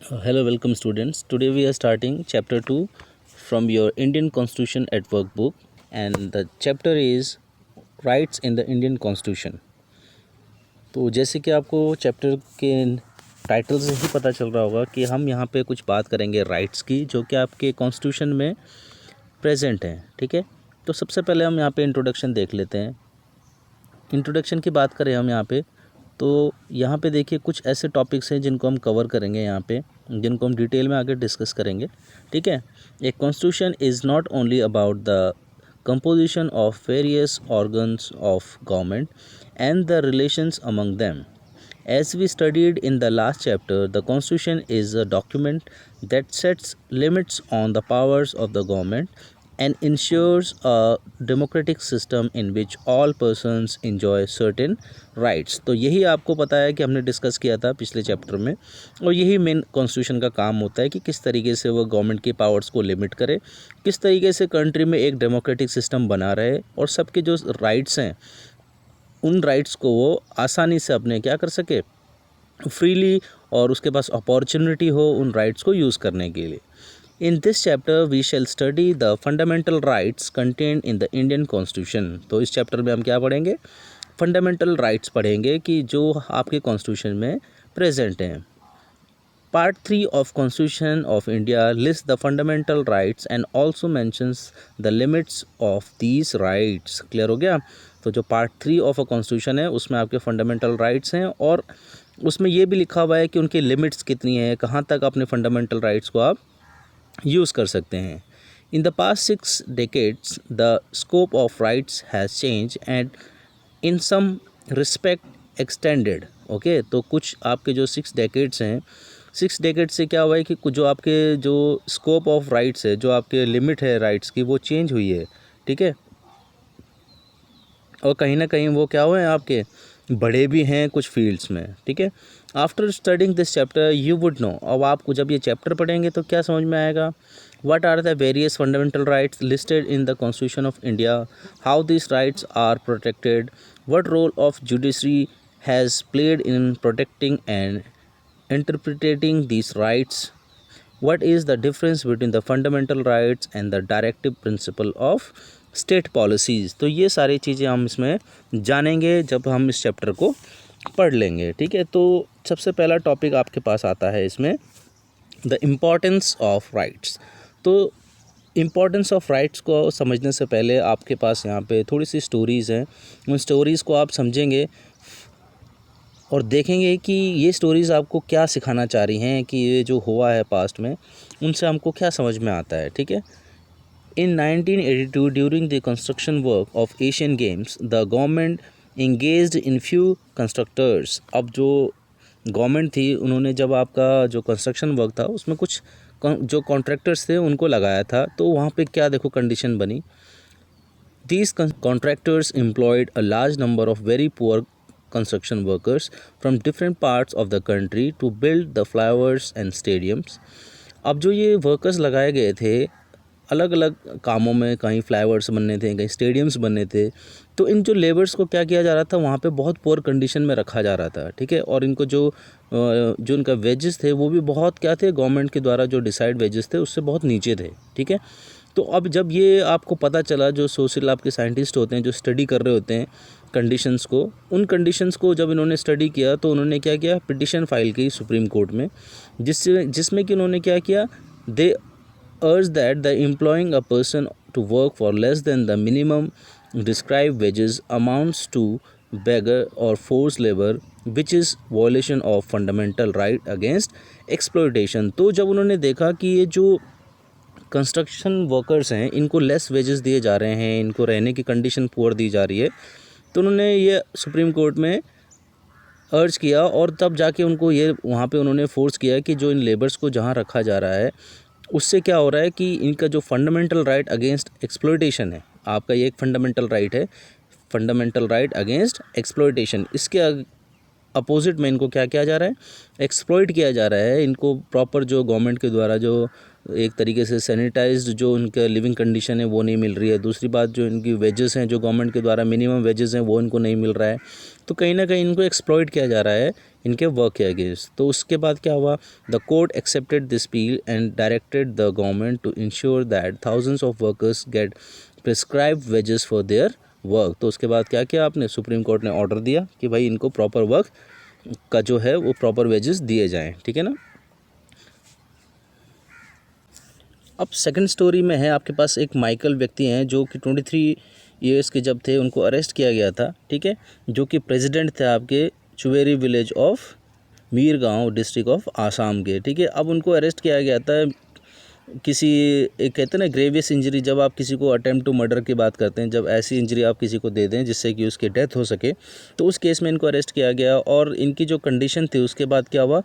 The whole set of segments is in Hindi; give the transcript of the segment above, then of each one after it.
Hello, welcome students. Today we are starting chapter 2 from your Indian Constitution at Work book, and the chapter is Rights in the Indian Constitution. तो जैसे कि आपको चैप्टर के टाइटल से ही पता चल रहा होगा कि हम यहाँ पे कुछ बात करेंगे राइट्स की, जो कि आपके कॉन्स्टिट्यूशन में प्रेजेंट हैं। ठीक है, तो सबसे पहले हम यहाँ पे इंट्रोडक्शन देख लेते हैं। इंट्रोडक्शन की बात करें हम यहाँ पे, तो यहाँ पे देखिए कुछ ऐसे टॉपिक्स हैं जिनको हम कवर करेंगे यहाँ पे, जिनको हम डिटेल में आगे डिस्कस करेंगे। ठीक है, a constitution is not only about the composition of various organs of government and the relations among them. As we studied in the last chapter, the Constitution is a document that sets limits on the powers of the government and ensures a democratic system in which all persons enjoy certain rights. तो यही आपको पता है कि हमने डिस्कस किया था पिछले चैप्टर में, और यही मेन कॉन्स्टिट्यूशन का काम होता है कि किस तरीके से वो गवर्नमेंट के पावर्स को लिमिट करे, किस तरीके से कंट्री में एक डेमोक्रेटिक सिस्टम बना रहे और सबके जो राइट्स हैं उन राइट्स को वो आसानी से अपने क्या कर सके, फ्रीली, और उसके पास अपॉर्चुनिटी हो उन राइट्स को यूज़ करने के लिए। In this chapter we shall study the fundamental rights content in the Indian constitution. तो इस चैप्टर में हम क्या पढ़ेंगे? फंडामेंटल राइट्स पढ़ेंगे कि जो आपके कॉन्स्टिट्यूशन में प्रेजेंट हैं। Part 3 of Constitution of India lists the fundamental rights and also mentions the limits of these rights. Clear हो गया? तो जो पार्ट 3 ऑफ अ कॉन्स्टिट्यूशन है उसमें आपके फंडामेंटल राइट्स हैं, और उसमें ये भी लिखा हुआ है कि उनकी लिमिट्स कितनी है, कहाँ तक अपने फंडामेंटल राइट्स को आप यूज़ कर सकते हैं। In the past 6 decades the scope of rights has change and in some respect extended. Okay, तो कुछ आपके जो 6 decades हैं, 6 decades से क्या हुआ है कि कुछ जो आपके जो स्कोप ऑफ राइट्स है, जो आपके लिमिट है राइट्स की, वो चेंज हुई है। ठीक है, और कहीं ना कहीं वो क्या हुए हैं, आपके बड़े भी हैं कुछ फील्ड्स में। ठीक है, after studying this chapter you would know, अब आपको जब ये चैप्टर पढ़ेंगे तो क्या समझ में आएगा? What are the various fundamental rights listed in the constitution of India, how this rights are protected, what role of judiciary has played in protecting and interpreting these rights, what is the difference between the fundamental rights and the directive principle of state policies। तो ये सारी चीज़ें हम इसमें जानेंगे जब हम इस चैप्टर को पढ़ लेंगे। ठीक है, तो सबसे पहला टॉपिक आपके पास आता है इसमें, द इम्पॉर्टेंस ऑफ राइट्स। तो इम्पॉर्टेंस ऑफ राइट्स को समझने से पहले आपके पास यहाँ पे थोड़ी सी स्टोरीज़ हैं, उन स्टोरीज़ को आप समझेंगे और देखेंगे कि ये स्टोरीज़ आपको क्या सिखाना चाह रही हैं, कि ये जो हुआ है पास्ट में उनसे हमको क्या समझ में आता है। ठीक है, इन 1982 during the construction work of Asian games the government engaged in few constructors. अब जो गवर्नमेंट थी उन्होंने जब आपका जो कंस्ट्रक्शन वर्क था उसमें कुछ जो कॉन्ट्रैक्टर्स थे उनको लगाया था, तो वहाँ पे क्या देखो कंडीशन बनी। These contractors employed a large number of very poor construction workers from different parts of the country to build the flyovers and stadiums। अब जो ये वर्कर्स लगाए गए थे अलग अलग कामों में, कहीं फ्लाईओवर्स बनने थे, कहीं स्टेडियम्स बनने थे, तो इन जो लेबर्स को क्या किया जा रहा था, वहाँ पे बहुत पुअर कंडीशन में रखा जा रहा था। ठीक है, और इनको जो इनका वेजेस थे वो भी बहुत क्या थे, गवर्नमेंट के द्वारा जो डिसाइड वेजेस थे उससे बहुत नीचे थे। ठीक है, तो अब जब ये आपको पता चला, जो सोशल आपके साइंटिस्ट होते हैं जो स्टडी कर रहे होते हैं कंडीशंस को, उन कंडीशंस को जब इन्होंने स्टडी किया तो उन्होंने क्या किया, पिटिशन फाइल की सुप्रीम कोर्ट में, जिसमें कि उन्होंने क्या किया, दे urge that the employing a person to work for less than the minimum described wages amounts to beggar or forced labor which is violation of fundamental right against exploitation। तो जब उन्होंने देखा कि ये जो कंस्ट्रक्शन वर्कर्स हैं इनको लेस वेजेस दिए जा रहे हैं, इनको रहने की कंडीशन पुअर दी जा रही है, तो उन्होंने ये सुप्रीम कोर्ट में अर्ज किया, और तब जाके उनको ये वहाँ पे उन्होंने फोर्स किया कि जो इन लेबर्स को जहाँ रखा जा रहा है उससे क्या हो रहा है कि इनका जो फंडामेंटल राइट अगेंस्ट एक्सप्लॉयटेशन है, आपका ये एक फंडामेंटल राइट है, फंडामेंटल राइट अगेंस्ट एक्सप्लॉयटेशन, इसके अपोजिट में इनको क्या किया जा रहा है, एक्सप्लॉइट किया जा रहा है। इनको प्रॉपर जो गवर्नमेंट के द्वारा जो एक तरीके से सैनिटाइज्ड जो उनका लिविंग कंडीशन है वो नहीं मिल रही है। दूसरी बात, जो इनकी वेजेस हैं जो गवर्नमेंट के द्वारा मिनिमम वेजेस हैं वो इनको नहीं मिल रहा है। तो कहीं ना कहीं इनको एक्सप्लॉइट किया जा रहा है इनके वर्क के अगेंस्ट। तो उसके बाद क्या हुआ, the court accepted this PIL and directed the government to ensure that thousands of workers get prescribed wages for their work. तो उसके बाद क्या किया आपने, सुप्रीम कोर्ट ने ऑर्डर दिया कि भाई इनको प्रॉपर वर्क का जो है वो प्रॉपर वेजेस दिए जाएं, ठीक है ना। अब सेकंड स्टोरी में है आपके पास एक माइकल व्यक्ति हैं जो कि 23 ईयर्स के जब थे उनको अरेस्ट किया गया था, ठीक है, जो कि प्रेसिडेंट थे आपके चुवेरी विलेज ऑफ मीर गाँव डिस्ट्रिक्ट ऑफ आसाम के, ठीक है। अब उनको अरेस्ट किया गया था किसी एक कहते हैं ना ग्रेवियस इंजरी, जब आप किसी को अटेम्प्ट टू मर्डर की बात करते हैं, जब ऐसी इंजरी आप किसी को दे दें जिससे कि उसकी डेथ हो सके, तो उस केस में इनको अरेस्ट किया गया। और इनकी जो कंडीशन थी उसके बाद क्या हुआ,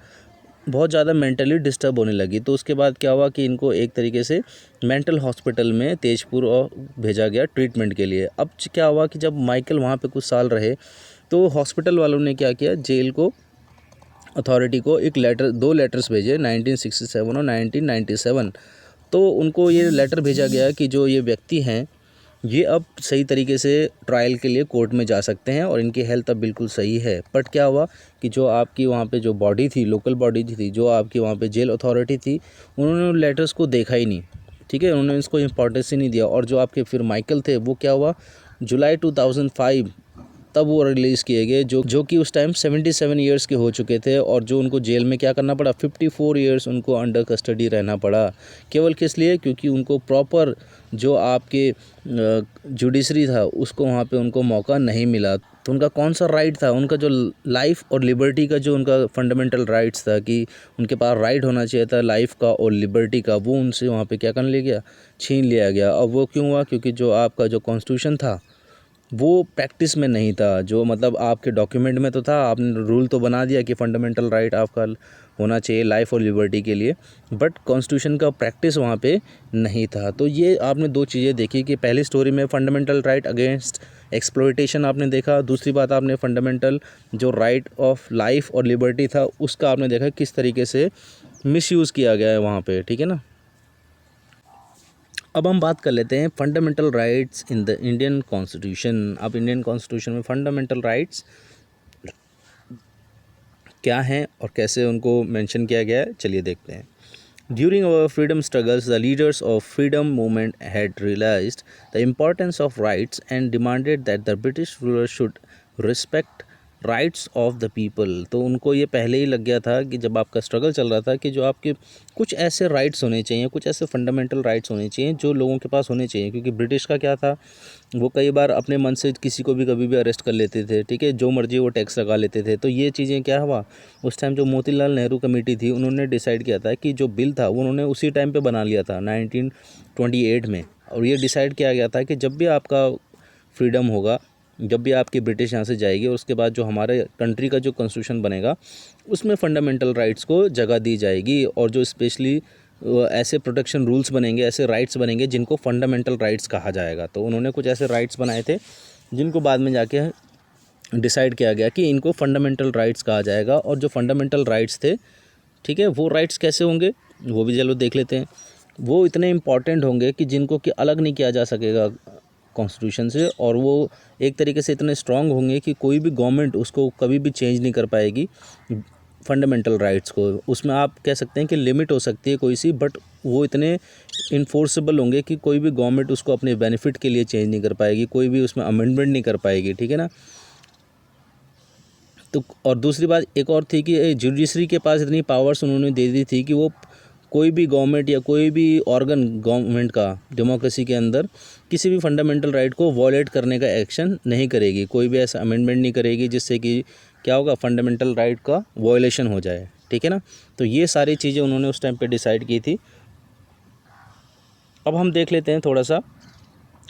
बहुत ज़्यादा मेंटली डिस्टर्ब होने लगी। तो उसके बाद क्या हुआ कि इनको एक तरीके से मेंटल हॉस्पिटल में तेजपुर और भेजा गया ट्रीटमेंट के लिए। अब क्या हुआ कि जब माइकल वहाँ पे कुछ साल रहे तो हॉस्पिटल वालों ने क्या किया, जेल को अथॉरिटी को एक लेटर, 2 लेटर्स भेजे 1967 और 1997। तो उनको ये लेटर भेजा गया कि जो ये व्यक्ति हैं ये अब सही तरीके से ट्रायल के लिए कोर्ट में जा सकते हैं और इनकी हेल्थ अब बिल्कुल सही है। बट क्या हुआ कि जो आपकी वहाँ पे जो बॉडी थी, लोकल बॉडी थी, जो आपकी वहाँ पे जेल अथॉरिटी थी, उन्होंने लेटर्स को देखा ही नहीं, ठीक है, उन्होंने इसको इम्पोर्टेंस ही नहीं दिया। और जो आपके फिर माइकल थे वो क्या हुआ, जुलाई 2005 तब वो रिलीज़ किए गए, जो कि उस टाइम 77 ईयर्स के हो चुके थे। और जो उनको जेल में क्या करना पड़ा, 54 ईयर्स उनको अंडर कस्टडी रहना पड़ा। केवल किस लिए, क्योंकि उनको प्रॉपर जो आपके जुडिशरी था उसको वहाँ पे उनको मौका नहीं मिला। तो उनका कौन सा राइट था, उनका जो लाइफ और लिबर्टी का जो उनका फंडामेंटल राइट्स था कि उनके पास राइट होना चाहिए था लाइफ का और लिबर्टी का, वो उनसे वहाँ पे क्या करने लिया गया, छीन लिया गया। अब वो क्यों हुआ, क्योंकि जो आपका जो कॉन्स्टिट्यूशन था वो प्रैक्टिस में नहीं था। जो मतलब आपके डॉक्यूमेंट में तो था, आपने रूल तो बना दिया कि फंडामेंटल राइट आपका होना चाहिए लाइफ और लिबर्टी के लिए, बट कॉन्स्टिट्यूशन का प्रैक्टिस वहाँ पे नहीं था। तो ये आपने 2 चीज़ें देखी कि पहली स्टोरी में फंडामेंटल राइट अगेंस्ट एक्सप्लॉयटेशन आपने देखा, दूसरी बात आपने फंडामेंटल जो राइट ऑफ लाइफ और लिबर्टी था उसका आपने देखा किस तरीके से मिसयूज़ किया गया है वहाँ पे, ठीक है ना। अब हम बात कर लेते हैं fundamental rights in the Indian constitution. अब इंडियन कॉन्स्टिट्यूशन में फंडामेंटल राइट्स क्या हैं और कैसे उनको मेंशन किया गया है, चलिए देखते हैं। During our freedom struggles the leaders of freedom movement had realised the importance of rights and demanded that the British ruler should respect rights of the people. तो उनको ये पहले ही लग गया था कि जब आपका स्ट्रगल चल रहा था कि जो आपके कुछ ऐसे राइट्स होने चाहिए, कुछ ऐसे फंडामेंटल राइट्स होने चाहिए जो लोगों के पास होने चाहिए। क्योंकि ब्रिटिश का क्या था, वो कई बार अपने मन से किसी को भी कभी भी अरेस्ट कर लेते थे, ठीक है, जो मर्जी वो टैक्स लगा लेते थे। तो ये चीज़ें क्या हुआ, उस टाइम जो मोतीलाल नेहरू कमेटी थी उन्होंने डिसाइड किया था कि जो बिल था वो उन्होंने उसी टाइम पे बना लिया था 1928 में। और ये डिसाइड किया गया था कि जब भी आपका फ्रीडम होगा, जब भी आपकी ब्रिटिश यहाँ से जाएगी और उसके बाद जो हमारे कंट्री का जो कॉन्स्टिट्यूशन बनेगा उसमें फ़ंडामेंटल राइट्स को जगह दी जाएगी। और जो स्पेशली ऐसे प्रोटेक्शन रूल्स बनेंगे, ऐसे राइट्स बनेंगे जिनको फंडामेंटल राइट्स कहा जाएगा। तो उन्होंने कुछ ऐसे राइट्स बनाए थे जिनको बाद में जाके डिसाइड किया गया कि इनको फंडामेंटल राइट्स कहा जाएगा। और जो फंडामेंटल राइट्स थे, ठीक है, वो राइट्स कैसे होंगे वो भी चलो देख लेते हैं। वो इतने इम्पॉर्टेंट होंगे कि जिनको कि अलग नहीं किया जा सकेगा कॉन्स्टिट्यूशन से, और वो एक तरीके से इतने स्ट्रांग होंगे कि कोई भी गवर्नमेंट उसको कभी भी चेंज नहीं कर पाएगी फंडामेंटल राइट्स को। उसमें आप कह सकते हैं कि लिमिट हो सकती है कोई सी, बट वो इतने इन्फोर्सेबल होंगे कि कोई भी गवर्नमेंट उसको अपने बेनिफिट के लिए चेंज नहीं कर पाएगी, कोई भी उसमें अमेंडमेंट नहीं कर पाएगी, ठीक है ना। तो और दूसरी बात एक और थी कि जुडिशरी के पास इतनी पावर्स उन्होंने दे दी थी कि वो कोई भी गवर्नमेंट या कोई भी ऑर्गन गवर्नमेंट का डेमोक्रेसी के अंदर किसी भी फंडामेंटल राइट को वॉलेट करने का एक्शन नहीं करेगी, कोई भी ऐसा अमेंडमेंट नहीं करेगी जिससे कि क्या होगा, फंडामेंटल राइट का वॉयलेशन हो जाए, ठीक है ना। तो ये सारी चीज़ें उन्होंने उस टाइम पे डिसाइड की थी। अब हम देख लेते हैं थोड़ा सा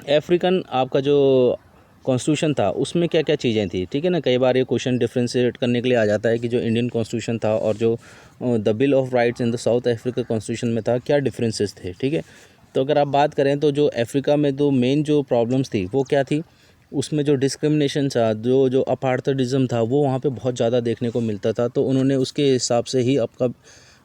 अफ्रीकन आपका जो कॉन्स्टिट्यूशन था उसमें क्या क्या चीज़ें थी, ठीक है ना। कई बार ये क्वेश्चन डिफ्रेंशिएट करने के लिए आ जाता है कि जो इंडियन कॉन्स्टिट्यूशन था और जो the bill of rights in the south Africa constitution में था, क्या डिफरेंसेस थे, ठीक है। तो अगर आप बात करें तो जो अफ्रीका में दो मेन जो प्रॉब्लम्स थी वो क्या थी, उसमें जो डिस्क्रिमिनेशन था, जो अपार्थडिज्म था, वो वहाँ पे बहुत ज़्यादा देखने को मिलता था। तो उन्होंने उसके हिसाब से ही आपका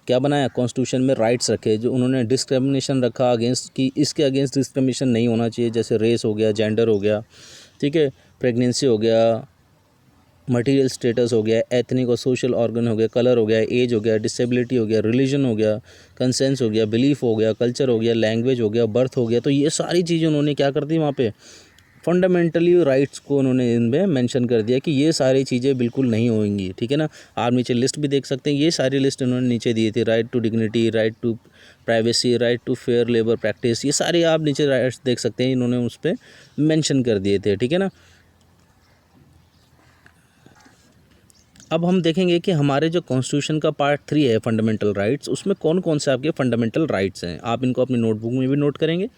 क्या बनाया, कॉन्स्टिट्यूशन में राइट्स रखे। जो उन्होंने डिस्क्रिमिनेशन रखा अगेंस्ट कि इसके अगेंस्ट डिस्क्रिमिनेशन नहीं होना चाहिए, जैसे रेस हो गया, जेंडर हो गया, ठीक है, प्रेगनेंसी हो गया, मटेरियल स्टेटस हो गया, एथनिक और सोशल ऑर्गन हो गया, कलर हो गया, एज हो गया, डिसेबिलिटी हो गया, रिलीजन हो गया, कंसेंस हो गया, बिलीफ हो गया, कल्चर हो गया, लैंग्वेज हो गया, बर्थ हो गया। तो ये सारी चीज़ें उन्होंने क्या कर दी वहाँ पे, फंडामेंटली राइट्स को उन्होंने इनमें मेंशन कर दिया कि ये सारी चीज़ें बिल्कुल नहीं होंगी। ठीक है ना। आप नीचे लिस्ट भी देख सकते हैं, ये सारी लिस्ट उन्होंने नीचे दी थी। Right to dignity, right to privacy, right to fair labour practice, ये सारे आप नीचे राइट्स देख सकते हैं, इन्होंने उस पर मैंशन कर दिए थे। ठीक है ना। अब हम देखेंगे कि हमारे जो कॉन्स्टिट्यूशन का पार्ट 3 है फंडामेंटल राइट्स, उसमें कौन कौन से आपके फंडामेंटल राइट्स हैं। आप इनको अपनी नोटबुक में भी नोट करेंगे।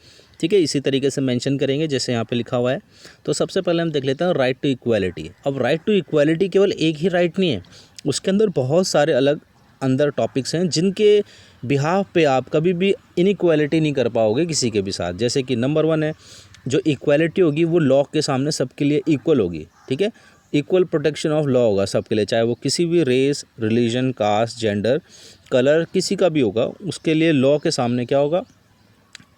ठीक है, इसी तरीके से मेंशन करेंगे जैसे यहाँ पे लिखा हुआ है। तो सबसे पहले हम देख लेते हैं राइट टू इक्वालिटी। अब राइट टू इक्वालिटी केवल एक ही राइट नहीं है, उसके अंदर बहुत सारे अलग अंदर टॉपिक्स हैं जिनके बिहाफ पे आप कभी भी इनइक्वालिटी नहीं कर पाओगे किसी के भी साथ। जैसे कि नंबर 1 है, जो इक्वालिटी होगी वो लॉ के सामने सबके लिए इक्वल होगी। ठीक है, इक्वल प्रोटेक्शन ऑफ लॉ होगा सबके लिए, चाहे वो किसी भी race, religion, caste, gender, colour किसी का भी होगा, उसके लिए लॉ के सामने क्या होगा,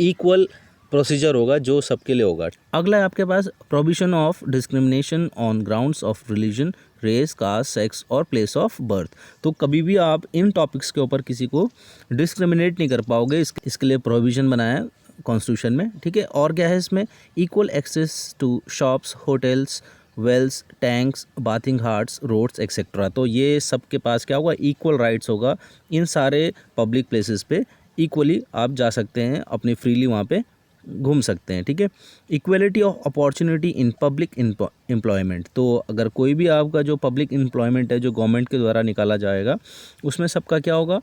इक्वल प्रोसीजर होगा जो सबके लिए होगा। अगला है आपके पास provision of discrimination on grounds of religion, race, caste, sex और प्लेस ऑफ बर्थ। तो कभी भी आप इन टॉपिक्स के ऊपर किसी को डिस्क्रिमिनेट नहीं कर पाओगे, इसके लिए प्रोविज़न बनाया है कॉन्स्टिट्यूशन में। ठीक है, और क्या है इसमें, equal access to shops, hotels, wells, tanks, bathing ghats, roads etcetera. तो ये सबके पास क्या होगा, इक्वल राइट्स होगा। इन सारे पब्लिक प्लेसेस पे इक्वली आप जा सकते हैं, अपनी फ्रीली वहाँ पे घूम सकते हैं। ठीक है, equality of opportunity in public employment. तो अगर कोई भी आपका जो पब्लिक एम्प्लॉयमेंट है जो गवर्नमेंट के द्वारा निकाला जाएगा, उसमें सबका क्या होगा,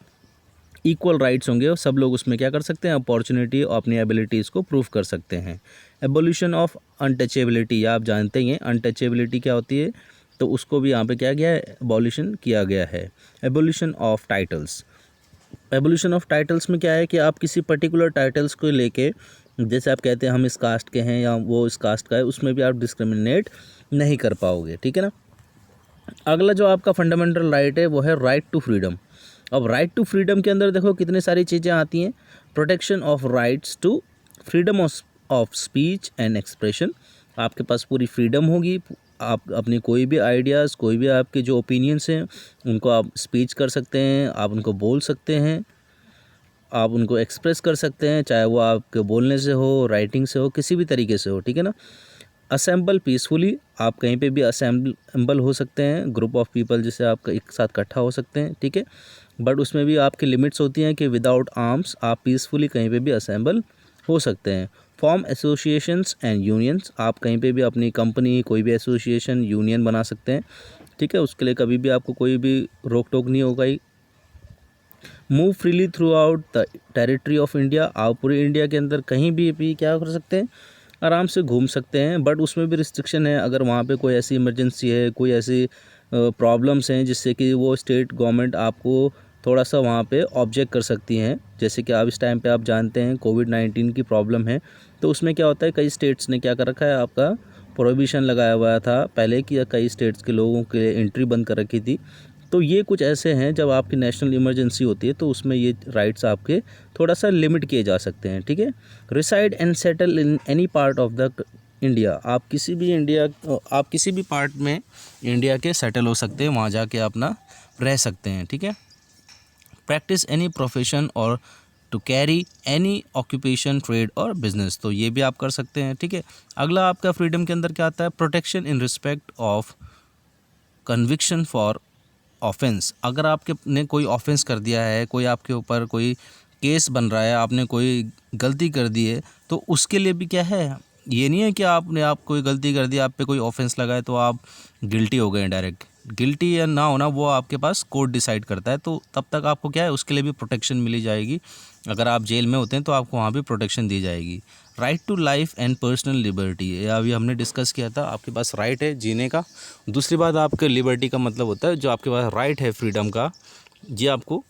इक्वल राइट्स होंगे और सब लोग उसमें क्या कर सकते हैं, अपॉर्चुनिटी और अपनी एबिलिटीज़ को प्रूव कर सकते हैं। एबोल्यूशन ऑफ अनटचेबिलिटी, आप जानते ही हैं अनटचेबिलिटी क्या होती है, तो उसको भी यहाँ पे क्या गया है, एबोल्यूशन किया गया है। Abolition of titles, abolition of titles में क्या है कि आप किसी पर्टिकुलर टाइटल्स को लेके, जैसे आप कहते हैं हम इस कास्ट के हैं या वो इस कास्ट का है, उसमें भी आप डिस्क्रिमिनेट नहीं कर पाओगे। ठीक है ना। अगला जो आपका फंडामेंटल राइट है वो है राइट टू फ्रीडम। अब राइट टू फ्रीडम के अंदर देखो कितनी सारी चीज़ें आती हैं। Protection of rights to freedom of speech and expression, आपके पास पूरी फ्रीडम होगी, आप अपनी कोई भी आइडियाज़, कोई भी आपके जो ओपिनियंस हैं उनको आप स्पीच कर सकते हैं, आप उनको बोल सकते हैं, आप उनको एक्सप्रेस कर सकते हैं, चाहे वो आपके बोलने से हो, राइटिंग से हो, किसी भी तरीके से हो। ठीक है ना। असेंबल पीसफुली, आप कहीं पे भी असेंबल हो सकते हैं, ग्रुप ऑफ पीपल जिससे आप एक साथ इकट्ठा हो सकते हैं। ठीक है, बट उसमें भी आपकी लिमिट्स होती हैं कि विदाउट आर्म्स आप पीसफुली कहीं पे भी असेंबल हो सकते हैं। फॉर्म एसोसिएशंस एंड यूनियंस, आप कहीं पे भी अपनी कंपनी, कोई भी एसोसिएशन, यूनियन बना सकते हैं। ठीक है, उसके लिए कभी भी आपको कोई भी रोक टोक नहीं होगा ही। Move freely throughout the territory of India, आप पूरे इंडिया के अंदर कहीं भी क्या कर सकते हैं, आराम से घूम सकते हैं, बट उसमें भी रिस्ट्रिक्शन है। अगर वहाँ पे कोई ऐसी इमरजेंसी है, कोई ऐसी प्रॉब्लम्स हैं जिससे कि वो स्टेट गवर्नमेंट आपको थोड़ा सा वहाँ पे ऑब्जेक्ट कर सकती हैं, जैसे कि आप इस टाइम पे आप जानते हैं कोविड-19 की प्रॉब्लम है, तो उसमें क्या होता है, कई स्टेट्स ने क्या कर रखा है, आपका प्रोहिबिशन लगाया हुआ था पहले कि कई स्टेट्स के लोगों के एंट्री बंद कर रखी थी। तो ये कुछ ऐसे हैं जब आपकी नेशनल इमरजेंसी होती है तो उसमें ये राइट्स आपके थोड़ा सा लिमिट किए जा सकते हैं। ठीक है, reside and settle in any part of the India, आप किसी भी पार्ट में इंडिया के सेटल हो सकते हैं, वहाँ जाके अपना रह सकते हैं। ठीक है, practise any profession or to carry any occupation, trade or business, तो ये भी आप कर सकते हैं। ठीक है, अगला आपका फ्रीडम के अंदर क्या आता है, protection in respect of conviction for offence, अगर आपके ने कोई ऑफेंस कर दिया है, कोई आपके ऊपर कोई केस बन रहा है, आपने कोई गलती कर दी है, तो उसके लिए भी क्या है, ये नहीं है कि आपने कोई गलती कर दी, आप पे कोई ऑफेंस लगा है तो आप गिल्टी हो गए। डायरेक्ट गिल्टी या ना होना वो आपके पास कोर्ट डिसाइड करता है, तो तब तक आपको क्या है, उसके लिए भी प्रोटेक्शन मिली जाएगी। अगर आप जेल में होते हैं तो आपको वहाँ भी प्रोटेक्शन दी जाएगी। Right to life and personal liberty, ये अभी हमने डिस्कस किया था, आपके पास राइट है जीने का। दूसरी बात, आपके लिबर्टी का मतलब होता है जो आपके पास राइट है फ्रीडम का, ये आपको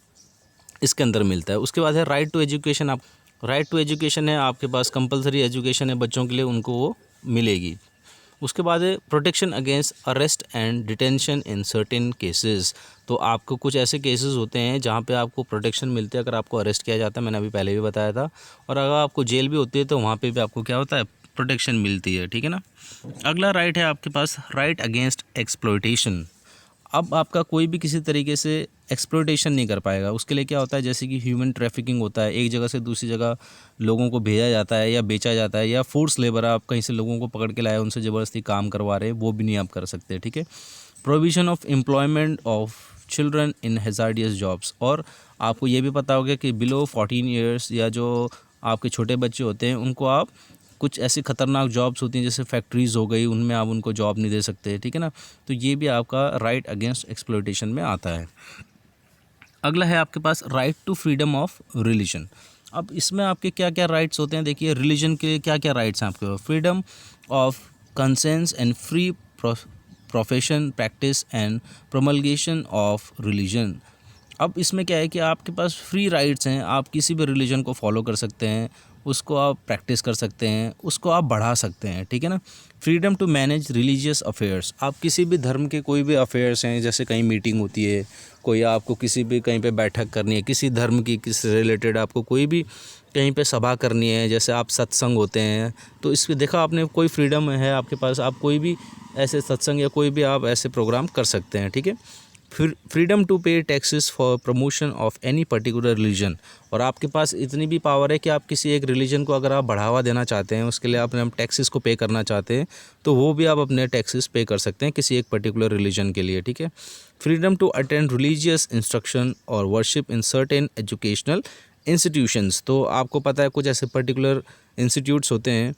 इसके अंदर मिलता है। उसके बाद है राइट टू एजुकेशन, आप राइट टू एजुकेशन है, आपके पास कंपलसरी एजुकेशन है बच्चों के लिए, उनको वो मिलेगी। उसके बाद है protection against arrest and detention in certain cases, तो आपको कुछ ऐसे केसेस होते हैं जहाँ पे आपको प्रोटेक्शन मिलती है अगर आपको अरेस्ट किया जाता है, मैंने अभी पहले भी बताया था। और अगर आपको जेल भी होती है तो वहाँ पे भी आपको क्या होता है, प्रोटेक्शन मिलती है, ठीक है ना। अगला राइट है आपके पास राइट अगेंस्ट एक्सप्लॉयटेशन। अब आपका कोई भी किसी तरीके से एक्सप्लॉयटेशन नहीं कर पाएगा। उसके लिए क्या होता है, जैसे कि ह्यूमन ट्रैफिकिंग होता है, एक जगह से दूसरी जगह लोगों को भेजा जाता है या बेचा जाता है, या फोर्स लेबर आप कहीं से लोगों को पकड़ के लाए उनसे ज़बरदस्ती काम करवा रहे हैं, वो भी नहीं आप कर सकते, ठीक है। Provision of employment of children in hazardous jobs, और आपको ये भी पता होगा कि बिलो 14 ईयर्स या जो आपके छोटे बच्चे होते हैं उनको आप कुछ ऐसी ख़तरनाक जॉब्स होती हैं जैसे फैक्ट्रीज़ हो गई, उनमें आप उनको जॉब नहीं दे सकते, ठीक है ना। तो ये भी आपका राइट अगेंस्ट एक्सप्लॉयटेशन में आता है। अगला है आपके पास right to freedom of religion. अब इसमें आपके क्या क्या राइट्स होते हैं, देखिए रिलीजन के क्या क्या राइट्स हैं आपके। Freedom of conscience and free profession practice and promulgation of religion. अब इसमें क्या है कि आपके पास फ्री राइट्स हैं, आप किसी भी रिलीजन को फॉलो कर सकते हैं, उसको आप प्रैक्टिस कर सकते हैं, उसको आप बढ़ा सकते हैं, ठीक है ना। Freedom to manage religious affairs, आप किसी भी धर्म के कोई भी अफेयर्स हैं, जैसे कहीं मीटिंग होती है, कोई आपको किसी भी कहीं पे बैठक करनी है, किसी धर्म की किस रिलेटेड आपको कोई भी कहीं पे सभा करनी है, जैसे आप सत्संग होते हैं, तो इसमें देखा आपने कोई फ्रीडम है आपके पास, आप कोई भी ऐसे सत्संग या कोई भी आप ऐसे प्रोग्राम कर सकते हैं, ठीक है। फ्रीडम टू पे taxes for promotion of any particular religion, और आपके पास इतनी भी पावर है कि आप किसी एक रिलीजन को अगर आप बढ़ावा देना चाहते हैं, उसके लिए आपने टैक्सेस को पे करना चाहते हैं, तो वो भी आप अपने टैक्सेस पे कर सकते हैं किसी एक पर्टिकुलर रिलीजन के लिए, ठीक है। Freedom to attend religious instruction और worship in certain educational institutions, तो आपको पता है कुछ ऐसे पर्टिकुलर इंस्टीट्यूट्स होते हैं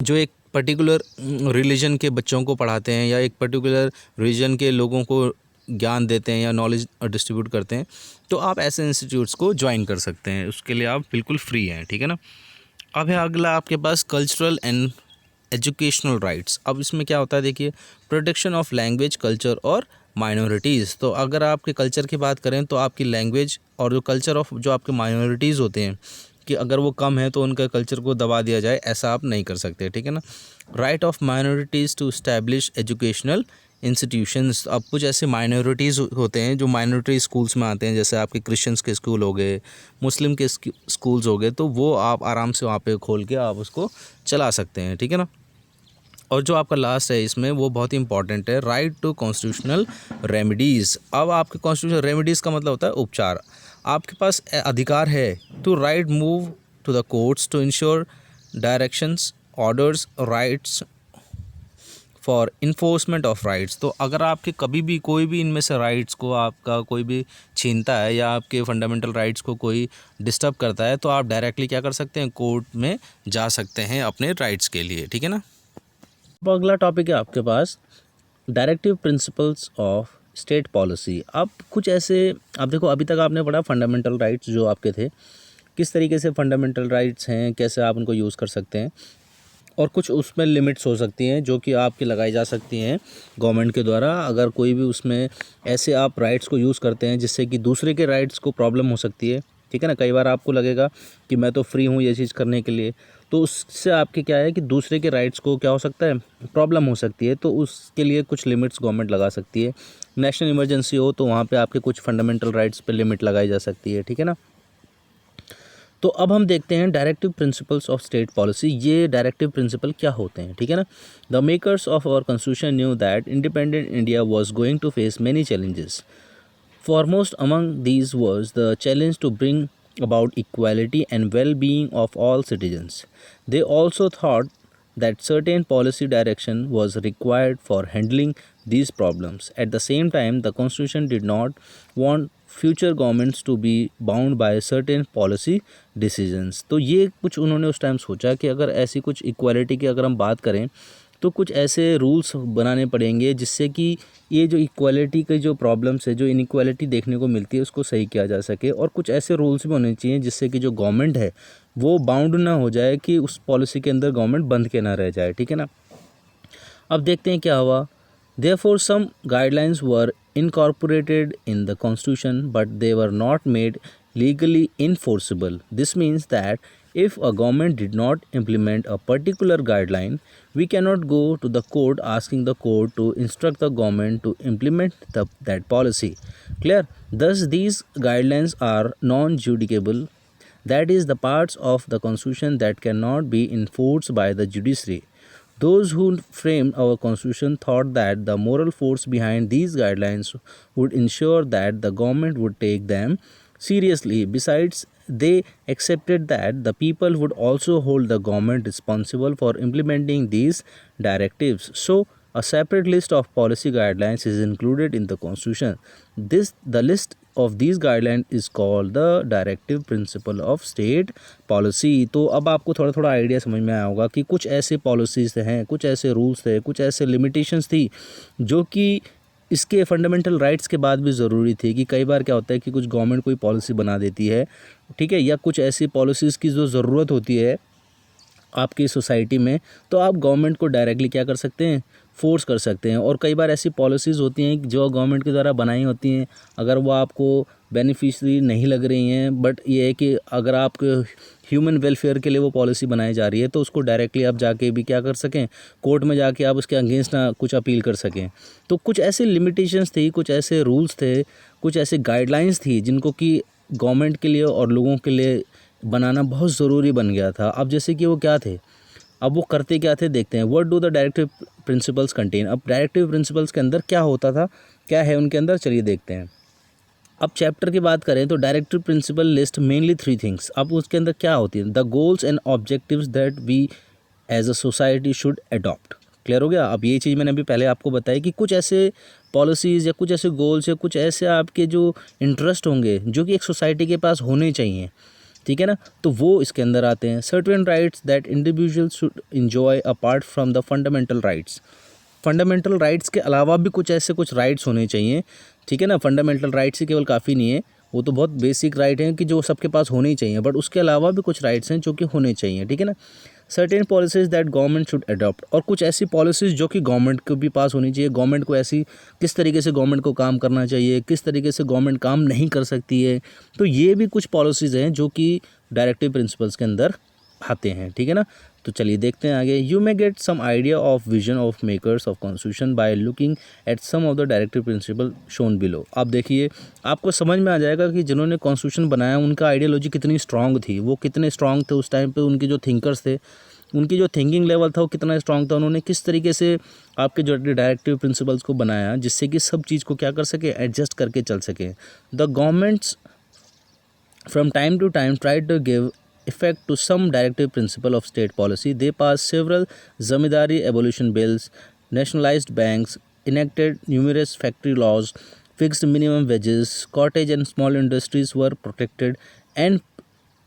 जो एक पर्टिकुलर रिलीजन के बच्चों को पढ़ाते हैं या एक पर्टिकुलर रिलीजन के लोगों को ज्ञान देते हैं या नॉलेज डिस्ट्रीब्यूट करते हैं, तो आप ऐसे इंस्टीट्यूट्स को ज्वाइन कर सकते हैं, उसके लिए आप बिल्कुल फ्री हैं, ठीक है ना। अब है अगला आपके पास कल्चरल एंड एजुकेशनल राइट्स। अब इसमें क्या होता है, देखिए प्रोटेक्शन ऑफ लैंग्वेज कल्चर और माइनॉरिटीज़। तो अगर आपके कल्चर की बात करें तो आपकी लैंग्वेज और जो कल्चर ऑफ जो आपके माइनॉरिटीज़ होते हैं कि अगर वो कम है तो उनका कल्चर को दबा दिया जाए, ऐसा आप नहीं कर सकते, ठीक है ना। Right of minorities to establish educational institutions. अब कुछ ऐसे माइनॉरिटीज़ होते हैं जो माइनॉरिटी स्कूल्स में आते हैं, जैसे आपके क्रिश्चियंस के स्कूल हो गए, मुस्लिम के स्कूल्स हो गए, तो वो आप आराम से वहाँ पे खोल के आप उसको चला सकते हैं, ठीक है ना। और जो आपका लास्ट है इसमें वो बहुत ही इंपॉर्टेंट है, राइट टू कॉन्स्टिट्यूशनल रेमेडीज़। अब आपके कॉन्स्टिट्यूशनल रेमेडीज़ का मतलब होता है उपचार। आपके पास अधिकार है to right move to the courts to ensure directions orders writs for enforcement of rights. तो अगर आपके कभी भी कोई भी इनमें से राइट्स को आपका कोई भी छीनता है या आपके फंडामेंटल राइट्स को कोई डिस्टर्ब करता है, तो आप डायरेक्टली क्या कर सकते हैं, कोर्ट में जा सकते हैं अपने राइट्स के लिए, ठीक है ना। अब अगला टॉपिक है आपके पास directive principles of state policy. अब कुछ ऐसे, अब देखो अभी तक आपने पढ़ा फंडामेंटल राइट्स जो आपके थे, किस तरीके से फंडामेंटल राइट्स हैं, कैसे आप उनको यूज़ कर सकते हैं, और कुछ उसमें लिमिट्स हो सकती हैं जो कि आपकी लगाई जा सकती हैं गवर्नमेंट के द्वारा। अगर कोई भी उसमें ऐसे आप राइट्स को यूज़ करते हैं जिससे कि दूसरे के राइट्स को प्रॉब्लम हो सकती है, ठीक है ना। कई बार आपको लगेगा कि मैं तो फ्री हूँ ये चीज़ करने के लिए, तो उससे आपके क्या है कि दूसरे के राइट्स को क्या हो सकता है, प्रॉब्लम हो सकती है, तो उसके लिए कुछ लिमिट्स गवर्नमेंट लगा सकती है। नेशनल इमरजेंसी हो तो वहाँ पे आपके कुछ फंडामेंटल राइट्स पे लिमिट लगाई जा सकती है, ठीक है ना। तो अब हम देखते हैं directive principles of state policy. ये डायरेक्टिव प्रिंसिपल क्या होते हैं, ठीक है ना। The makers of our constitution knew that independent India was going to face many challenges. Foremost among these was the challenge to bring about equality and well-being of all citizens. They also thought that certain policy direction was required for handling these problems. At the same time, the Constitution did not want future governments to be bound by certain policy decisions. तो ये कुछ उन्होंने उस टाइम सोचा कि अगर ऐसी कुछ इक्वालिटी की अगर हम बात करें तो कुछ ऐसे रूल्स बनाने पड़ेंगे जिससे कि ये जो इक्वालिटी के जो प्रॉब्लम्स है, जो इनइक्वालिटी देखने को मिलती है, उसको सही किया जा सके। और कुछ ऐसे रूल्स भी होने चाहिए जिससे कि जो गवर्नमेंट है वो बाउंड ना हो जाए, कि उस पॉलिसी के अंदर गवर्नमेंट बंध के ना रह जाए, ठीक है ना। अब देखते हैं क्या हुआ। Therefore, some guidelines were incorporated in the Constitution, but they were not made legally enforceable. This means that if a government did not implement a particular guideline, we cannot go to the court asking the court to instruct the government to implement that policy. Clear? Thus, these guidelines are non-judicable. that is the parts of the constitution that cannot be enforced by the judiciary. Those who framed our constitution thought that the moral force behind these guidelines would ensure that the government would take them seriously. Besides, they accepted that the people would also hold the government responsible for implementing these directives. So, a separate list of policy guidelines is included in the constitution. The list of these guidelines is called the directive principle of state policy. तो अब आपको थोड़ा थोड़ा आइडिया समझ में आया होगा कि कुछ ऐसे पॉलिसीज़ हैं, कुछ ऐसे रूल्स थे, कुछ ऐसे लिमिटेशंस थी जो कि इसके फंडामेंटल राइट्स के बाद भी ज़रूरी थी। कि कई बार क्या होता है कि कुछ गवर्नमेंट कोई पॉलिसी बना देती है, ठीक है, या कुछ ऐसी पॉलिसीज़ की जो ज़रूरत होती है आपकी सोसाइटी में, तो आप गवर्नमेंट को डायरेक्टली क्या कर सकते हैं, फोर्स कर सकते हैं। और कई बार ऐसी पॉलिसीज़ होती हैं जो गवर्नमेंट के द्वारा बनाई होती हैं, अगर वो आपको बेनिफिशियरी नहीं लग रही हैं, बट ये है कि अगर आपके ह्यूमन वेलफेयर के लिए वो पॉलिसी बनाई जा रही है तो उसको डायरेक्टली आप जाके भी क्या कर सकें, कोर्ट में जाके आप उसके अगेंस्ट ना कुछ अपील कर सकें। तो कुछ ऐसे लिमिटेशंस थी, कुछ ऐसे रूल्स थे, कुछ ऐसे गाइडलाइंस थी जिनको कि गवर्नमेंट के लिए और लोगों के लिए बनाना बहुत ज़रूरी बन गया था। अब जैसे कि वो क्या थे, अब वो करते क्या थे, देखते हैं। What do the directive principles contain. अब डायरेक्टिव प्रिंसिपल्स के अंदर क्या होता था, क्या है उनके अंदर, चलिए देखते हैं। अब चैप्टर की बात करें तो directive principle list mainly 3 things. अब उसके अंदर क्या होती है, the goals and objectives that we as a society should adopt. Clear हो गया। अब ये चीज़ मैंने अभी पहले आपको बताई कि कुछ ऐसे पॉलिसीज़ या कुछ ऐसे गोल्स या कुछ ऐसे आपके जो इंटरेस्ट होंगे जो कि एक सोसाइटी के पास होने चाहिए, ठीक है ना, तो वो इसके अंदर आते हैं। Certain rights that individuals should enjoy apart from the fundamental rights. Fundamental rights के अलावा भी कुछ ऐसे कुछ राइट्स होने चाहिए, ठीक है ना। फंडामेंटल राइट्स ही केवल काफ़ी नहीं है, वो तो बहुत बेसिक राइट हैं कि जो सबके पास होने ही चाहिए, बट उसके अलावा भी कुछ राइट्स हैं जो कि होने चाहिए, ठीक है ना। Certain policies that government should adopt. और कुछ ऐसी पॉलिसीज़ जो कि गवर्नमेंट को भी पास होनी चाहिए। गवर्नमेंट को ऐसी किस तरीके से गवर्नमेंट को काम करना चाहिए, किस तरीके से गवर्नमेंट काम नहीं कर सकती है, तो ये भी कुछ पॉलिसीज़ हैं जो कि डायरेक्टिव प्रिंसिपल्स के अंदर आते हैं, ठीक है ना। तो चलिए देखते हैं आगे। You may get some idea of vision of makers of constitution by looking at some of the directive principle shown below. आप देखिए, आपको समझ में आ जाएगा कि जिन्होंने कॉन्स्टिट्यूशन बनाया उनका आइडियोलॉजी कितनी स्ट्रांग थी, वो कितने स्ट्रांग थे उस टाइम पे, उनके जो थिंकर्स थे, उनकी जो थिंकिंग लेवल था वो कितना स्ट्रांग था, उन्होंने किस तरीके से आपके जो डायरेक्टिव प्रिंसिपल्स को बनाया जिससे कि सब चीज़ को क्या कर सके, एडजस्ट करके चल सके। The governments from time to time tried to give effect to some directive principle of state policy. They passed several zamindari abolition bills, nationalized banks, enacted numerous factory laws, fixed minimum wages, cottage and small industries were protected, and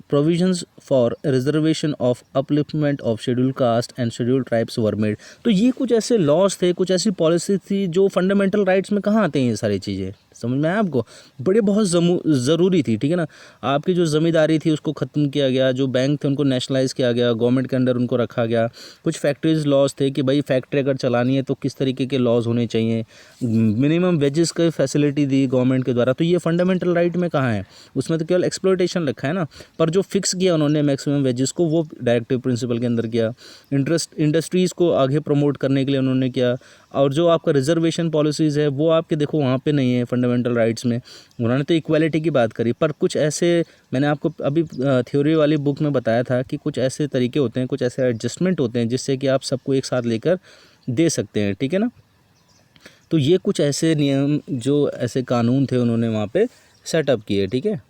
provisions for reservation of upliftment of scheduled caste and scheduled tribes were made। तो ये कुछ ऐसे लॉज थे, कुछ ऐसी पॉलिसी थी जो फंडामेंटल राइट्स में कहाँ आते हैं ये सारी चीज़ें, समझ में आया आपको, बड़े बहुत ज़रूरी थी, ठीक है ना। आपकी जो ज़मींदारी थी उसको ख़त्म किया गया, जो बैंक थे उनको नेशनलाइज़ किया गया, गवर्नमेंट के अंडर उनको रखा गया। कुछ फैक्ट्रीज लॉज थे कि भाई फैक्ट्री अगर चलानी है तो किस तरीके के लॉज होने चाहिए, मिनिमम वेजेस की फैसिलिटी दी गवर्नमेंट के द्वारा। तो ये फंडामेंटल राइट में कहाँ है, उसमें तो केवल एक्सप्लॉयटेशन रखा है ना, पर जो फिक्स किया उन्होंने मैक्सिमम वेजेस को वो डायरेक्टिव प्रिंसिपल के अंदर किया। इंडस्ट्रीज़ को आगे प्रमोट करने के लिए उन्होंने किया। और जो आपका रिजर्वेशन पॉलिसीज़ है वो आपके देखो वहाँ पे नहीं है फंडामेंटल राइट्स में, उन्होंने तो इक्वालिटी की बात करी, पर कुछ ऐसे मैंने आपको अभी थ्योरी वाली बुक में बताया था कि कुछ ऐसे तरीके होते हैं, कुछ ऐसे एडजस्टमेंट होते हैं जिससे कि आप सबको एक साथ लेकर दे सकते हैं, ठीक है ना। तो ये कुछ ऐसे नियम, जो ऐसे कानून थे उन्होंने वहाँ पे सेटअप किए, ठीक है।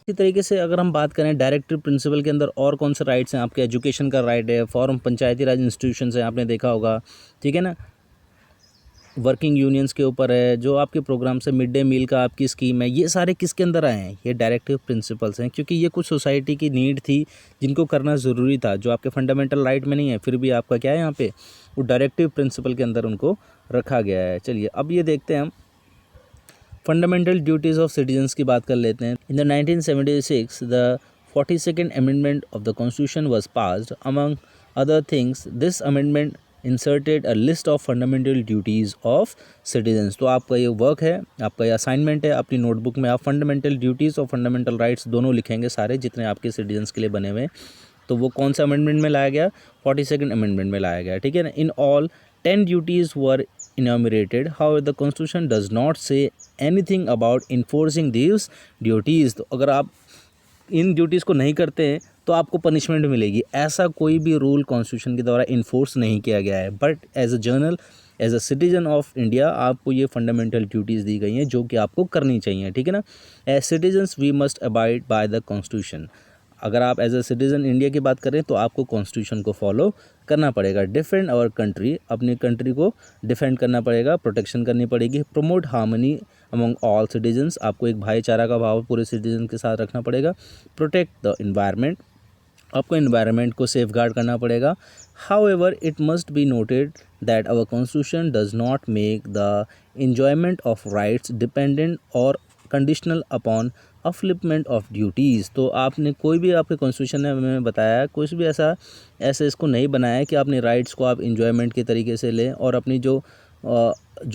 इसी तरीके से अगर हम बात करें डायरेक्टिव प्रिंसिपल के अंदर और कौन से राइट्स हैं, आपके एजुकेशन का राइट है, फॉर्म पंचायती राज इंस्टीट्यूशन है, आपने देखा होगा, ठीक है ना। वर्किंग यूनियंस के ऊपर है, जो आपके प्रोग्राम से मिड डे मील का आपकी स्कीम है, ये सारे किसके अंदर आए हैं, ये डायरेक्टिव प्रिंसिपल्स हैं, क्योंकि ये कुछ सोसाइटी की नीड थी जिनको करना ज़रूरी था, जो आपके फंडामेंटल राइट में नहीं है, फिर भी आपका क्या है यहाँ पे वो डायरेक्टिव प्रिंसिपल के अंदर उनको रखा गया है। चलिए अब ये देखते हैं हम फंडामेंटल ड्यूटीज़ ऑफ सिटीजन्स की बात कर लेते हैं। In the 1976 the 42nd amendment of the constitution was passed. Among other things this amendment inserted a list of fundamental duties of citizens. तो आपका ये वर्क है, आपका ये असाइनमेंट है, अपनी नोटबुक में आप फंडामेंटल ड्यूटीज़ और फंडामेंटल राइट्स दोनों लिखेंगे, सारे जितने आपके सिटीजन्स के लिए बने हुए। तो वो कौन सा अमेंडमेंट में लाया गया, 42nd अमेंडमेंट में लाया गया, ठीक है ना। In all 10 duties were enumerated. However, the Constitution does not say anything about enforcing these duties. तो अगर आप इन ड्यूटीज़ को नहीं करते हैं तो आपको पनिशमेंट मिलेगी। ऐसा कोई भी रूल कॉन्स्टिट्यूशन के द्वारा इन्फोर्स नहीं किया गया है, but as a citizen of India आपको ये फंडामेंटल ड्यूटीज़ दी गई हैं जो कि आपको करनी चाहिए, ठीक है ना। As citizens we must abide by the constitution. अगर आप एज अ सिटीज़न इंडिया की बात करें तो आपको कॉन्स्टिट्यूशन को फॉलो करना पड़ेगा। डिफेंड आवर कंट्री, अपनी कंट्री को डिफेंड करना पड़ेगा, प्रोटेक्शन करनी पड़ेगी। Promote harmony among all citizens, आपको एक भाईचारा का भाव पूरे सिटीजन के साथ रखना पड़ेगा। प्रोटेक्ट द इन्वायरमेंट, आपको इन्वायरमेंट को सेफ गार्ड करना पड़ेगा। However it must be noted that our constitution does not make the enjoyment of rights dependent or conditional upon fulfilment of duties. तो आपने कोई भी आपके कॉन्स्टिट्यूशन ने हमें बताया कुछ भी ऐसे इसको नहीं बनाया कि अपने राइट्स को आप इन्जॉयमेंट के तरीके से लें और अपनी जो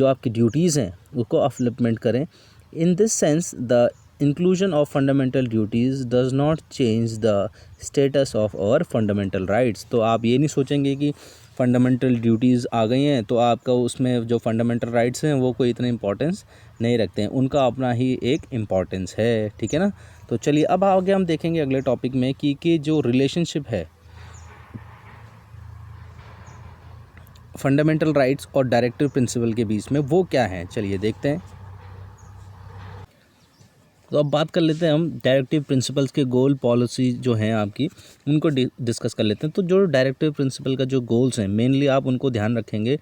आपकी ड्यूटीज़ हैं उसको अफ्लिपमेंट करें। In this sense the inclusion of fundamental duties does not change the status of our fundamental rights. तो आप ये नहीं सोचेंगे कि फंडामेंटल ड्यूटीज़ आ गई हैं तो आपका उसमें जो फंडामेंटल राइट्स हैं वो कोई इतने इंपॉर्टेंस नहीं रखते हैं, उनका अपना ही एक इम्पॉर्टेंस है, ठीक है ना। तो चलिए अब आगे हम देखेंगे अगले टॉपिक में कि जो रिलेशनशिप है फंडामेंटल राइट्स और डायरेक्टिव प्रिंसिपल के बीच में वो क्या है, चलिए देखते हैं। तो अब बात कर लेते हैं हम डायरेक्टिव प्रिंसिपल्स के गोल पॉलिसी जो हैं आपकी उनको डिस्कस कर लेते हैं। तो जो डायरेक्टिव प्रिंसिपल का जो गोल्स हैं मेनली आप उनको ध्यान रखेंगे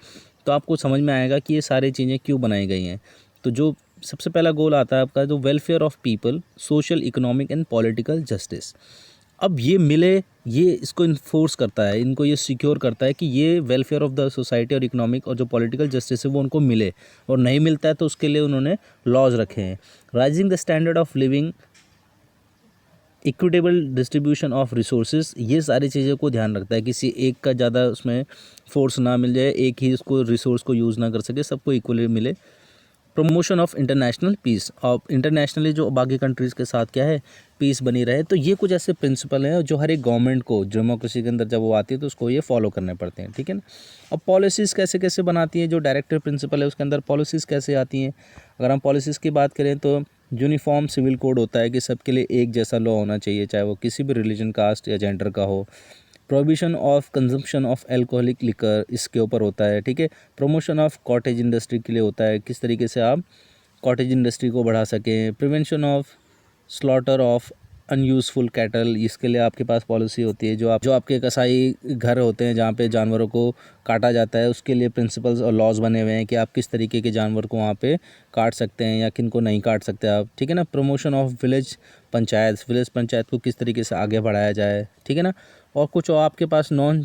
तो आपको समझ में आएगा कि ये सारी चीज़ें क्यों बनाई गई हैं। तो जो सबसे पहला गोल आता है आपका जो welfare of people, social, economic and political justice. अब ये मिले, ये इसको इन्फोर्स करता है, इनको ये सिक्योर करता है कि ये वेलफेयर ऑफ द सोसाइटी और इकोनॉमिक और जो पॉलिटिकल जस्टिस है वो उनको मिले, और नहीं मिलता है तो उसके लिए उन्होंने लॉज रखे हैं। Rising the standard of living, equitable distribution of resources, ये सारी चीज़ों को ध्यान रखता है, किसी एक का ज़्यादा उसमें फोर्स ना मिल जाए, एक ही उसको रिसोर्स को यूज़ ना कर सके, सबको इक्वली मिले। प्रमोशन ऑफ इंटरनेशनल पीस, और इंटरनेशनली जो बाकी कंट्रीज़ के साथ क्या है पीस बनी रहे। तो ये कुछ ऐसे प्रिंसिपल हैं जो हर एक गवर्नमेंट को डेमोक्रेसी के अंदर जब वो आती है तो उसको ये फॉलो करने पड़ते हैं, ठीक है ना। अब पॉलिसीज़ कैसे कैसे बनाती है, जो डायरेक्टिव प्रिंसिपल है उसके अंदर पॉलिसीज़ कैसे आती हैं। अगर हम पॉलिसीज़ की बात करें तो यूनिफॉर्म सिविल कोड होता है कि सबके लिए एक जैसा लॉ होना चाहिए, चाहे वो किसी भी रिलीजन, कास्ट या जेंडर का हो। Prohibition of consumption of alcoholic liquor इसके ऊपर होता है, ठीक है। प्रमोशन ऑफ कॉटेज इंडस्ट्री के लिए होता है, किस तरीके से आप कॉटेज इंडस्ट्री को बढ़ा सकें। Prevention of slaughter of unuseful cattle, इसके लिए आपके पास पॉलिसी होती है। जो आपके कसाई घर होते हैं जहाँ पे जानवरों को काटा जाता है, उसके लिए प्रिंसिपल्स और लॉज बने हुए हैं कि आप किस तरीके के जानवर को वहाँ पे काट सकते हैं या किन को नहीं काट सकते आप, ठीक है ना। प्रमोशन ऑफ विलेज पंचायत को किस तरीके से आगे बढ़ाया जाए, ठीक है ना। और कुछ आपके पास नॉन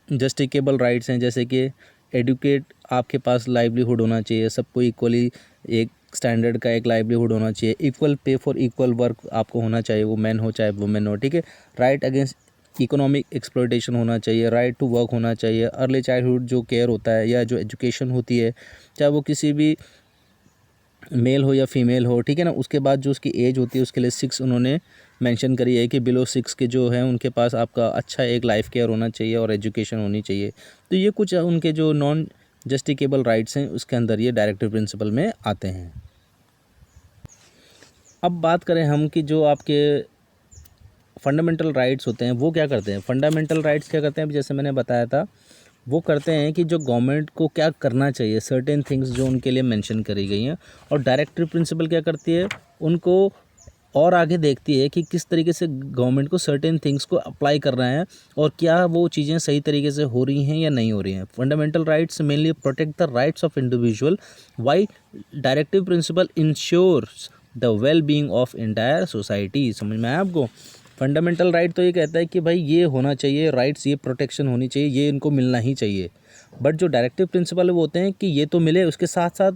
जस्टिकेबल राइट्स हैं, जैसे कि एडुकेट, आपके पास लाइवलीहुड होना चाहिए, सबको इक्वली एक स्टैंडर्ड का एक लाइवलीहुड होना चाहिए। Equal pay for equal work आपको होना चाहिए, वो मैन हो चाहे वुमेन हो, ठीक है। राइट अगेंस्ट इकोनॉमिक एक्सप्लॉयटेशन होना चाहिए, राइट टू वर्क होना चाहिए। अर्ली चाइल्डहुड जो केयर होता है या जो एजुकेशन होती है, चाहे वो किसी भी मेल हो या फीमेल हो, ठीक है ना। उसके बाद जो उसकी एज होती है उसके लिए 6 उन्होंने मेंशन करी है कि बिलो 6 के जो हैं उनके पास आपका अच्छा एक लाइफ केयर होना चाहिए और एजुकेशन होनी चाहिए। तो ये कुछ उनके जो नॉन जस्टिकेबल राइट्स हैं उसके अंदर ये डायरेक्टिव प्रिंसिपल में आते हैं। अब बात करें हम कि जो आपके फंडामेंटल राइट्स होते हैं वो क्या करते हैं। फंडामेंटल राइट्स क्या करते हैं, अभी जैसे मैंने बताया था, वो करते हैं कि जो गवर्नमेंट को क्या करना चाहिए, सर्टेन थिंग्स जो उनके लिए मेंशन करी गई हैं। और डायरेक्टिव प्रिंसिपल क्या करती है, उनको और आगे देखती है कि किस तरीके से गवर्नमेंट को सर्टेन थिंग्स को अप्लाई करना है और क्या वो चीज़ें सही तरीके से हो रही हैं या नहीं हो रही हैं। Fundamental rights mainly protect the rights of individual, while directive principle ensures the well being of entire society. समझ में आया आपको। फंडामेंटल राइट तो ये कहता है कि भाई ये होना चाहिए, राइट्स ये प्रोटेक्शन होनी चाहिए, ये इनको मिलना ही चाहिए। बट जो डायरेक्टिव प्रिंसिपल है वो होते हैं कि ये तो मिले, उसके साथ साथ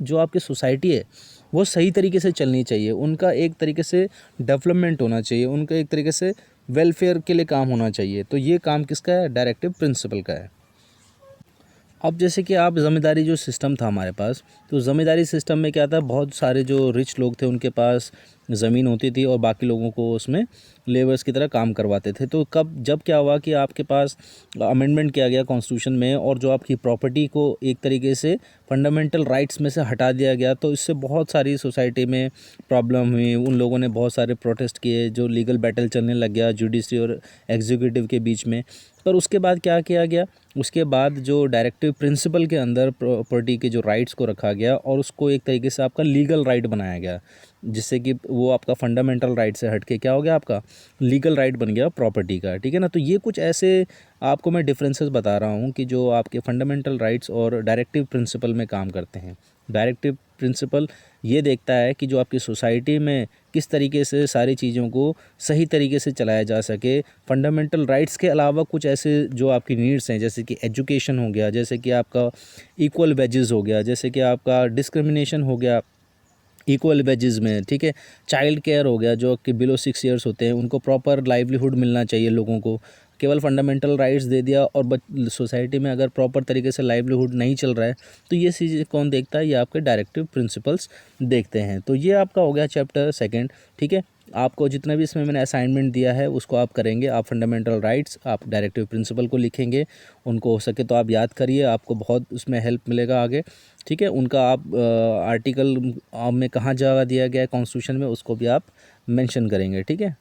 जो आपकी सोसाइटी है वो सही तरीके से चलनी चाहिए, उनका एक तरीके से डेवलपमेंट होना चाहिए, उनका एक तरीके से वेलफेयर के लिए काम होना चाहिए। तो ये काम किसका है, डायरेक्टिव प्रिंसिपल का है। अब जैसे कि आप ज़मींदारी जो सिस्टम था हमारे पास, तो ज़मींदारी सिस्टम में क्या था, बहुत सारे जो रिच लोग थे उनके पास ज़मीन होती थी और बाकी लोगों को उसमें लेबर्स की तरह काम करवाते थे। तो जब क्या हुआ कि आपके पास अमेंडमेंट किया गया कॉन्स्टिट्यूशन में और जो आपकी प्रॉपर्टी को एक तरीके से फंडामेंटल राइट्स में से हटा दिया गया, तो इससे बहुत सारी सोसाइटी में प्रॉब्लम हुई। उन लोगों ने बहुत सारे प्रोटेस्ट किए, जो लीगल बैटल चलने लग गया जुडिशरी और एग्जीक्यूटिव के बीच में। पर उसके बाद क्या किया गया, उसके बाद जो डायरेक्टिव प्रिंसिपल के अंदर प्रॉपर्टी के जो राइट्स को रखा गया और उसको एक तरीके से आपका लीगल राइट बनाया गया, जिससे कि वो आपका फंडामेंटल राइट से हट के क्या हो गया, आपका लीगल राइट बन गया प्रॉपर्टी का। ठीक है ना। तो ये कुछ ऐसे आपको मैं डिफरेंसेस बता रहा हूँ कि जो आपके फंडामेंटल राइट्स और डायरेक्टिव प्रिंसिपल में काम करते हैं। डायरेक्टिव प्रिंसिपल ये देखता है कि जो आपकी सोसाइटी में किस तरीके से सारी चीज़ों को सही तरीके से चलाया जा सके। फंडामेंटल राइट्स के अलावा कुछ ऐसे जो आपकी नीड्स हैं, जैसे कि एजुकेशन हो गया, जैसे कि आपका इक्वल वेजेस हो गया, जैसे कि आपका डिस्क्रिमिनेशन हो गया इक्वल वेजेस में, ठीक है। चाइल्ड केयर हो गया, जो कि बिलो 6 ईयर्स होते हैं उनको प्रॉपर लाइवलीहुड मिलना चाहिए लोगों को। केवल फंडामेंटल राइट्स दे दिया और सोसाइटी में अगर प्रॉपर तरीके से लाइवलीहुड नहीं चल रहा है, तो ये चीज़ें कौन देखता है, ये आपके डायरेक्टिव प्रिंसिपल्स देखते हैं। तो ये आपका हो गया चैप्टर सेकंड। ठीक है। आपको जितना भी इसमें मैंने असाइनमेंट दिया है उसको आप करेंगे। आप फंडामेंटल राइट्स, आप डायरेक्टिव प्रिंसिपल को लिखेंगे, उनको हो सके तो आप याद करिए, आपको बहुत उसमें हेल्प मिलेगा आगे। ठीक है। उनका आप आर्टिकल में कहाँ जगह दिया गया है कॉन्स्टिट्यूशन में, उसको भी आप मेंशन करेंगे। ठीक है।